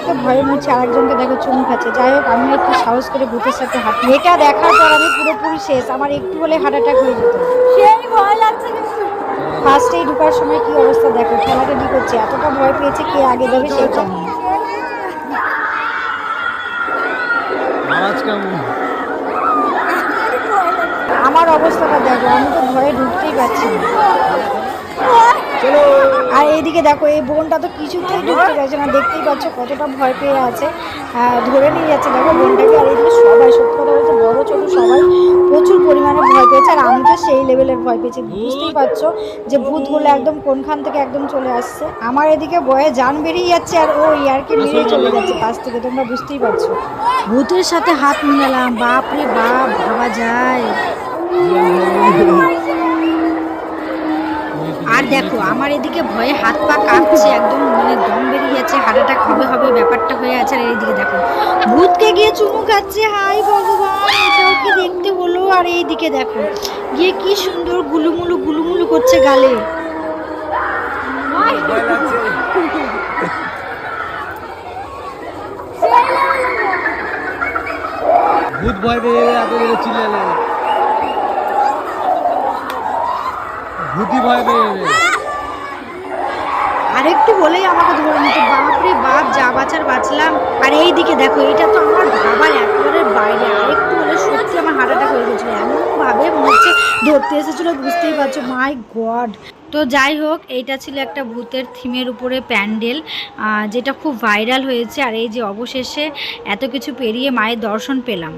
থেকে ভয়ে মরছে, আরেকজনকে দেখো চুমু খাচ্ছে। যাই হোক, আমি একটু সাহস করে ভূতের সাথে হাঁটি। এটা দেখার পর আমি পুরোপুরি শেষ, আমার একটু হলে হার্ট অ্যাটাক হয়ে যেত। সেই ভয় লাগছে কিন্তু। ফার্স্টেই ঢোকার সময় কি অবস্থা দেখো, খেলাটা কি করছে, এতটা ভয় পেয়েছে, কে আগে যাবে সেই জানে। আমার অবস্থাটা দেখো, আমি তো ভয়ে ঢুকতেই পারছি না। আর এইদিকে দেখো, এই বোনটা তো কিছুতেই ঢুকতে পারছে না, দেখতেই পাচ্ছ কতটা ভয় পেয়ে আছে। ধরে নিয়ে যাচ্ছে দেখো বোনটাকে। আর এইদিকে সবাই, সত্যি কথা বলতে বড় ছোট সবাই প্রচুর পরিমাণে ভয় পেয়েছে। আর আমি তো সেই লেভেলের ভয় পেয়েছি, বুঝতেই পারছো যে ভূতগুলো একদম কোনখান থেকে একদম চলে আসছে। আমার এদিকে ভয়ে জান বেরিয়ে যাচ্ছে, আর ও ইয়ারকি মেরে চলে যাচ্ছে পাশ থেকে, তোমরা বুঝতেই পারছো। ভূতের সাথে হাত মিলালাম, বাপ রে বাপ, ভাবা যায়। আর দেখো আমার এদিকে ভয়ে হাত পা কাঁপছে, একদম মানে দম বেরিয়ে যাচ্ছে, হার্ট অ্যাটাক হবে হবে ব্যাপারটা হয়ে আছে। আর এইদিকে দেখো ভূতকে গিয়ে চুমু খাচ্ছে, হাই ভগবান, এটাও কি দেখতে হলো। আর এইদিকে দেখো গিয়ে কি সুন্দর গুলুমুলু গুলুমুলু করছে গালে। ভূত ভয় পেয়ে এত করে চিল্লালে, ভূতি ভয় পেয়ে যাবে। আরেকটু হলেই আমাকে ধরে নিত, বাপরে বাপ, যা বাঁচার বাঁচলাম। আর এইদিকে দেখো, এটা তো আমার ভাবার একেবারে বাইরে, আরেকটু হলে সত্যি আমার হার্ট অ্যাটাক হয়ে গেছিলো, এমন ভাবে মনে হচ্ছে ধরতে এসেছিলো, বুঝতেই পারছো। মাই গড। তো যাই হোক, এইটা ছিল একটা ভূতের থিমের উপরে প্যান্ডেল, যেটা খুব ভাইরাল হয়েছে। আর এই যে অবশেষে এত কিছু পেরিয়ে মায়ের দর্শন পেলাম।